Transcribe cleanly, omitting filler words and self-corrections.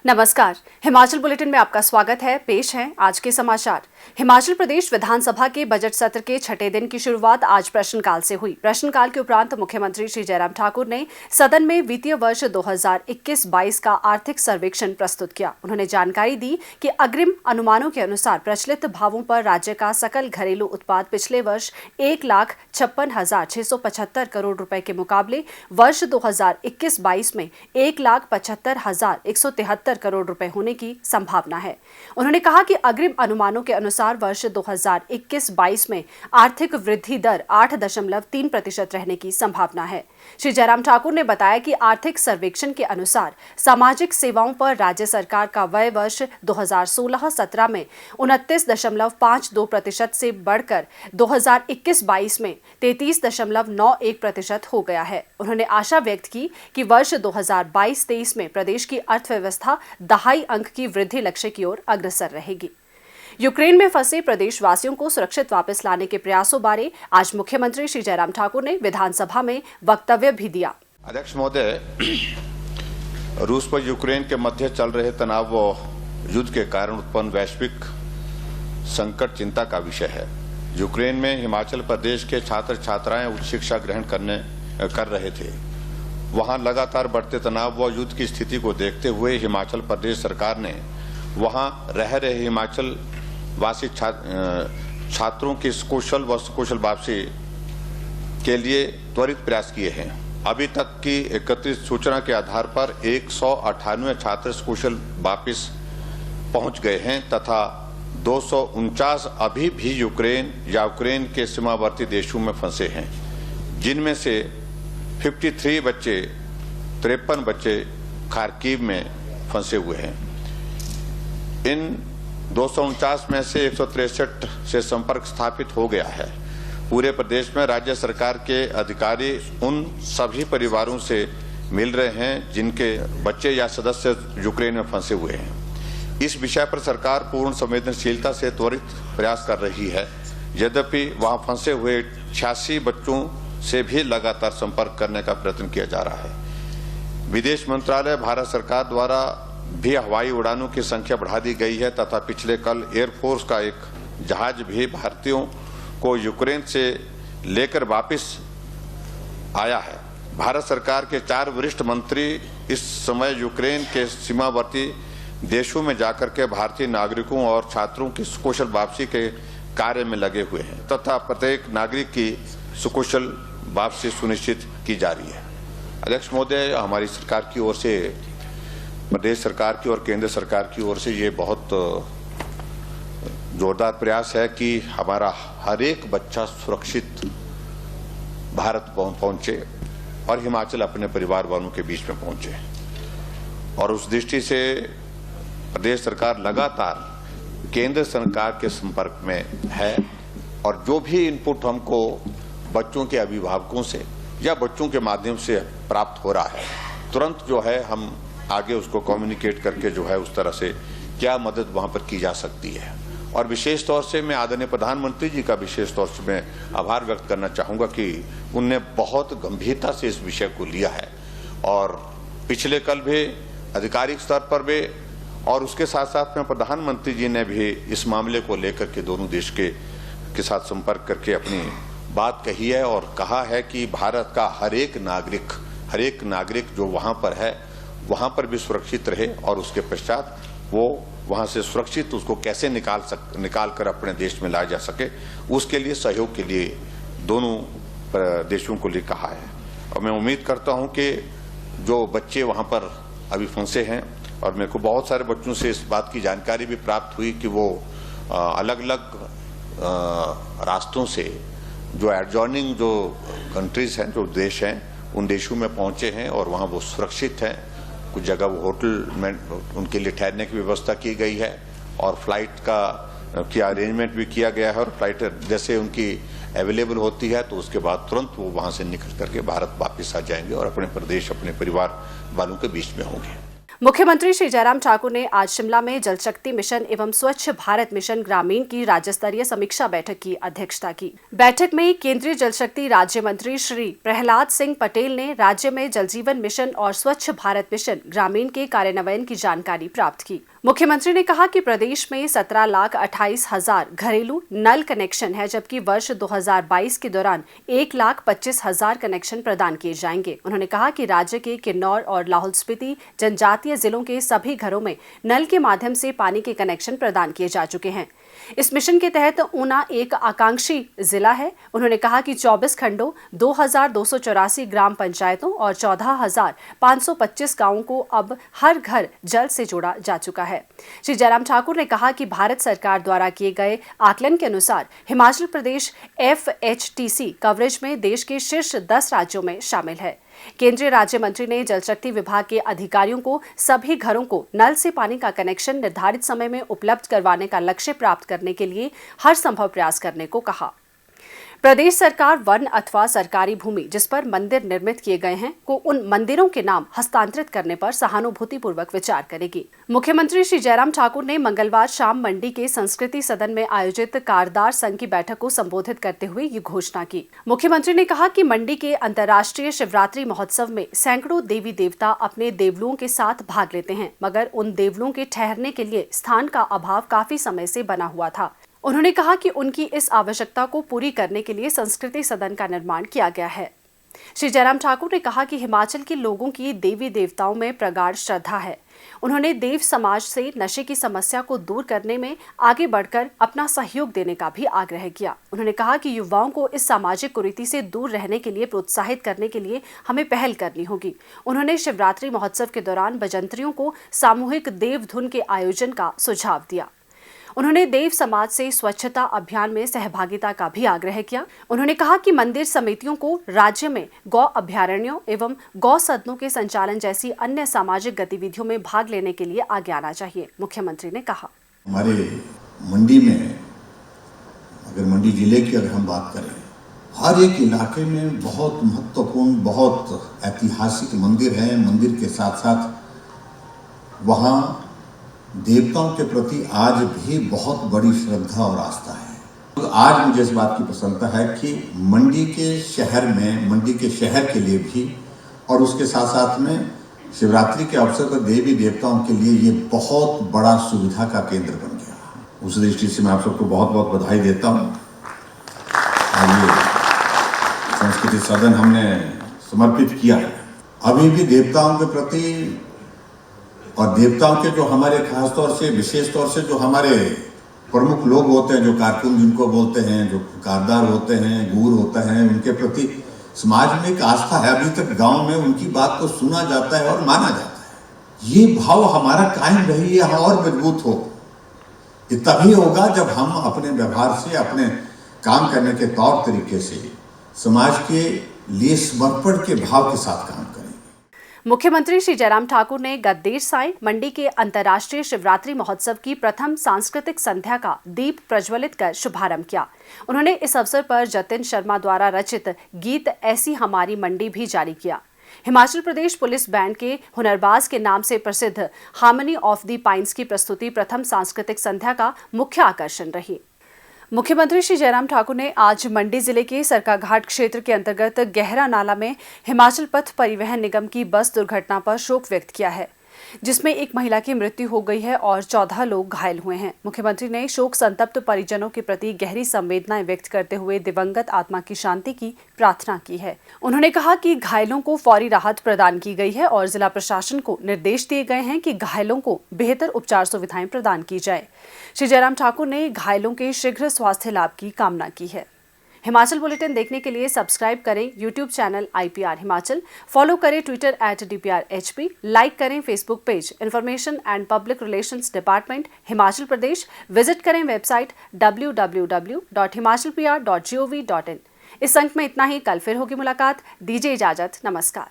नमस्कार, हिमाचल बुलेटिन में आपका स्वागत है। पेश हैं आज के समाचार। हिमाचल प्रदेश विधानसभा के बजट सत्र के छठे दिन की शुरुआत आज प्रश्नकाल से हुई। प्रश्नकाल के उपरांत मुख्यमंत्री श्री जयराम ठाकुर ने सदन में वित्तीय वर्ष 2021-22 का आर्थिक सर्वेक्षण प्रस्तुत किया। उन्होंने जानकारी दी कि अग्रिम अनुमानों के अनुसार प्रचलित भावों पर राज्य का सकल घरेलू उत्पाद पिछले वर्ष 1,56,675 करोड़ रुपए के मुकाबले वर्ष 2021-22 में 1,75,173 करोड़ रुपए होने की संभावना है। उन्होंने कहा कि अग्रिम अनुमानों के अनुसार वर्ष 2021-22 में आर्थिक वृद्धि दर 8.3% रहने की संभावना है। श्री जयराम ठाकुर ने बताया कि आर्थिक सर्वेक्षण के अनुसार सामाजिक सेवाओं पर राज्य सरकार का व्यय वर्ष 2016-17 में 29.52% से बढ़कर 2021-22 में 33.91% हो गया है। उन्होंने आशा व्यक्त की कि वर्ष 2022-23 में प्रदेश की अर्थव्यवस्था दहाई अंक की वृद्धि लक्ष्य की ओर अग्रसर रहेगी। यूक्रेन में फंसे प्रदेशवासियों को सुरक्षित वापस लाने के प्रयासों बारे आज मुख्यमंत्री श्री जयराम ठाकुर ने विधानसभा में वक्तव्य भी दिया। अध्यक्ष महोदय, रूस पर यूक्रेन के मध्य चल रहे तनाव व युद्ध के कारण उत्पन्न वैश्विक संकट चिंता का विषय है। यूक्रेन में हिमाचल प्रदेश के छात्र छात्राएं उच्च शिक्षा ग्रहण कर रहे थे। वहां लगातार बढ़ते तनाव व युद्ध की स्थिति को देखते हुए हिमाचल प्रदेश सरकार ने वहां रह रहे हिमाचल वासी छात्रों की सकुशल वापसी के लिए त्वरित प्रयास किए हैं। अभी तक की एकत्रित सूचना के आधार पर 198 छात्र सकुशल वापस पहुंच गए हैं तथा 249 अभी भी यूक्रेन या यूक्रेन के सीमावर्ती देशों में फंसे हैं, जिनमें से 53 बच्चे 53 बच्चे खार्किव में फंसे हुए हैं। इन 249 में से 163 से संपर्क स्थापित हो गया है। पूरे प्रदेश में राज्य सरकार के अधिकारी उन सभी परिवारों से मिल रहे हैं जिनके बच्चे या सदस्य यूक्रेन में फंसे हुए हैं। इस विषय पर सरकार पूर्ण संवेदनशीलता से त्वरित प्रयास कर रही है। यद्यपि वहां फंसे हुए 86 बच्चों से भी लगातार संपर्क करने का प्रयत्न किया जा रहा है। विदेश मंत्रालय भारत सरकार द्वारा भी हवाई उड़ानों की संख्या बढ़ा दी गई है तथा पिछले कल एयरफोर्स का एक जहाज भी भारतीयों को यूक्रेन से लेकर वापस आया है। भारत सरकार के 4 वरिष्ठ मंत्री इस समय यूक्रेन के सीमावर्ती देशों में जाकर के भारतीय नागरिकों और छात्रों की सुकुशल वापसी के कार्य में लगे हुए हैं तथा प्रत्येक नागरिक की सुकुशल वापसी सुनिश्चित की जा रही है। अध्यक्ष महोदय, हमारी सरकार की ओर से, प्रदेश सरकार की और केंद्र सरकार की ओर से ये बहुत जोरदार प्रयास है कि हमारा हर एक बच्चा सुरक्षित भारत पहुंचे और हिमाचल अपने परिवार वालों के बीच में पहुंचे। और उस दृष्टि से प्रदेश सरकार लगातार केंद्र सरकार के संपर्क में है और जो भी इनपुट हमको बच्चों के अभिभावकों से या बच्चों के माध्यम से प्राप्त हो रहा है, तुरंत जो है हम आगे उसको कम्युनिकेट करके जो है उस तरह से क्या मदद वहां पर की जा सकती है। और विशेष तौर से मैं आदरणीय प्रधानमंत्री जी का विशेष तौर से मैं आभार व्यक्त करना चाहूंगा कि उनने बहुत गंभीरता से इस विषय को लिया है और पिछले कल भी आधिकारिक स्तर पर भी और उसके साथ साथ में प्रधानमंत्री जी ने भी इस मामले को लेकर के दोनों देश के साथ संपर्क करके अपनी बात कही है और कहा है कि भारत का हर एक नागरिक जो वहां पर है वहां पर भी सुरक्षित रहे और उसके पश्चात वो वहां से सुरक्षित उसको कैसे निकाल कर अपने देश में लाया जा सके, उसके लिए सहयोग के लिए दोनों देशों को लिए कहा है। और मैं उम्मीद करता हूं कि जो बच्चे वहां पर अभी फंसे हैं, और मेरे को बहुत सारे बच्चों से इस बात की जानकारी भी प्राप्त हुई कि वो अलग अलग रास्तों से जो एडजॉइनिंग जो कंट्रीज हैं, जो देश हैं, उन देशों में पहुंचे हैं और वहां वो सुरक्षित हैं। कुछ जगह वो होटल में उनके लिए ठहरने की व्यवस्था की गई है और फ्लाइट की अरेंजमेंट भी किया गया है और फ्लाइट जैसे उनकी अवेलेबल होती है तो उसके बाद तुरंत वो वहां से निकल करके भारत वापस आ जाएंगे और अपने प्रदेश, अपने परिवार वालों के बीच में होंगे। मुख्यमंत्री श्री जयराम ठाकुर ने आज शिमला में जल शक्ति मिशन एवं स्वच्छ भारत मिशन ग्रामीण की राज्य स्तरीय समीक्षा बैठक की अध्यक्षता की। बैठक में केंद्रीय जल शक्ति राज्य मंत्री श्री प्रहलाद सिंह पटेल ने राज्य में जल जीवन मिशन और स्वच्छ भारत मिशन ग्रामीण के कार्यान्वयन की जानकारी प्राप्त की। मुख्यमंत्री ने कहा कि प्रदेश में 17,28,000 घरेलू नल कनेक्शन है, जबकि वर्ष 2022 के दौरान 1,25,000 कनेक्शन प्रदान किए जाएंगे। उन्होंने कहा कि राज्य के किन्नौर और लाहौल स्पीति जनजातीय जिलों के सभी घरों में नल के माध्यम से पानी के कनेक्शन प्रदान किए जा चुके हैं। इस मिशन के तहत ऊना एक आकांक्षी जिला है। उन्होंने कहा कि 24 खंडों, 2,284 ग्राम पंचायतों और 14,525 गांवों को अब हर घर जल से जोड़ा जा चुका है। श्री जयराम ठाकुर ने कहा कि भारत सरकार द्वारा किए गए आकलन के अनुसार हिमाचल प्रदेश FHTC कवरेज में देश के शीर्ष 10 राज्यों में शामिल है। केंद्रीय राज्य मंत्री ने जल शक्ति विभाग के अधिकारियों को सभी घरों को नल से पानी का कनेक्शन निर्धारित समय में उपलब्ध करवाने का लक्ष्य प्राप्त करने के लिए हर संभव प्रयास करने को कहा। प्रदेश सरकार वन अथवा सरकारी भूमि जिस पर मंदिर निर्मित किए गए हैं को उन मंदिरों के नाम हस्तांतरित करने पर सहानुभूतिपूर्वक विचार करेगी। मुख्यमंत्री श्री जयराम ठाकुर ने मंगलवार शाम मंडी के संस्कृति सदन में आयोजित कारदार संघ की बैठक को संबोधित करते हुए ये घोषणा की। मुख्यमंत्री ने कहा कि मंडी के अंतर्राष्ट्रीय शिवरात्रि महोत्सव में सैकड़ों देवी देवता अपने देवलुओं के साथ भाग लेते हैं, मगर उन देवलुओं के ठहरने के लिए स्थान का अभाव काफी समय से बना हुआ था। उन्होंने कहा कि उनकी इस आवश्यकता को पूरी करने के लिए संस्कृति सदन का निर्माण किया गया है। श्री जयराम ठाकुर ने कहा कि हिमाचल के लोगों की देवी देवताओं में प्रगाढ़ श्रद्धा है। उन्होंने देव समाज से नशे की समस्या को दूर करने में आगे बढ़कर अपना सहयोग देने का भी आग्रह किया। उन्होंने कहा कि युवाओं को इस सामाजिक कुरीति से दूर रहने के लिए प्रोत्साहित करने के लिए हमें पहल करनी होगी। उन्होंने शिवरात्रि महोत्सव के दौरान बजंतरियों को सामूहिक देव धुन के आयोजन का सुझाव दिया। उन्होंने देव समाज से स्वच्छता अभियान में सहभागिता का भी आग्रह किया। उन्होंने कहा कि मंदिर समितियों को राज्य में गौ अभयारण्यों एवं गौ सदनों के संचालन जैसी अन्य सामाजिक गतिविधियों में भाग लेने के लिए आगे आना चाहिए। मुख्यमंत्री ने कहा, हमारे मंडी में, अगर मंडी जिले की अगर हम बात करें, हर एक इलाके में बहुत महत्वपूर्ण, बहुत ऐतिहासिक मंदिर हैं। मंदिर के साथ साथ वहाँ देवताओं के प्रति आज भी बहुत बड़ी श्रद्धा और आस्था है। तो आज मुझे इस बात की प्रसन्नता है कि मंडी के शहर में, मंडी के शहर के लिए भी और उसके साथ साथ में शिवरात्रि के अवसर पर देवी देवताओं के लिए ये बहुत बड़ा सुविधा का केंद्र बन गया। उस दृष्टि से मैं आप सबको बहुत बहुत बधाई देता हूँ। और ये संस्कृति सदन हमने समर्पित किया है। अभी भी देवताओं के प्रति और देवताओं के जो हमारे खास तौर से, विशेष तौर से जो हमारे प्रमुख लोग होते हैं, जो कारकुन जिनको बोलते हैं, जो कारदार होते हैं, गूर होते हैं, उनके प्रति समाज में एक आस्था है। अभी तक गांव में उनकी बात को सुना जाता है और माना जाता है। ये भाव हमारा कायम रही है और मजबूत हो। ये तभी होगा जब हम अपने व्यवहार से, अपने काम करने के तौर तरीके से समाज के लिए समर्पण के भाव के साथ काम करें। मुख्यमंत्री श्री जयराम ठाकुर ने गत देर सायं मंडी के अंतर्राष्ट्रीय शिवरात्रि महोत्सव की प्रथम सांस्कृतिक संध्या का दीप प्रज्वलित कर शुभारंभ किया। उन्होंने इस अवसर पर जतिन शर्मा द्वारा रचित गीत ऐसी हमारी मंडी भी जारी किया। हिमाचल प्रदेश पुलिस बैंड के हुनरबाज के नाम से प्रसिद्ध हार्मनी ऑफ द पाइन्स की प्रस्तुति प्रथम सांस्कृतिक संध्या का मुख्य आकर्षण रही। मुख्यमंत्री श्री जयराम ठाकुर ने आज मंडी जिले के सरकाघाट क्षेत्र के अंतर्गत गहरा नाला में हिमाचल पथ परिवहन निगम की बस दुर्घटना पर शोक व्यक्त किया है, जिसमें एक महिला की मृत्यु हो गई है और 14 लोग घायल हुए हैं। मुख्यमंत्री ने शोक संतप्त परिजनों के प्रति गहरी संवेदनाएं व्यक्त करते हुए दिवंगत आत्मा की शांति की प्रार्थना की है। उन्होंने कहा कि घायलों को फौरी राहत प्रदान की गई है और जिला प्रशासन को निर्देश दिए गए हैं कि घायलों को बेहतर उपचार सुविधाएं प्रदान की जाए। श्री जयराम ठाकुर ने घायलों के शीघ्र स्वास्थ्य लाभ की कामना की है। हिमाचल बुलेटिन देखने के लिए सब्सक्राइब करें YouTube channel IPR Himachal, follow करें ट्विटर @DPRHP, लाइक करें Facebook page information and public relations department Himachal Pradesh, visit करें वेबसाइट www.himachalpr.gov.in। इस अंक में इतना ही। कल फिर होगी मुलाकात। दीजिए इजाजत। नमस्कार।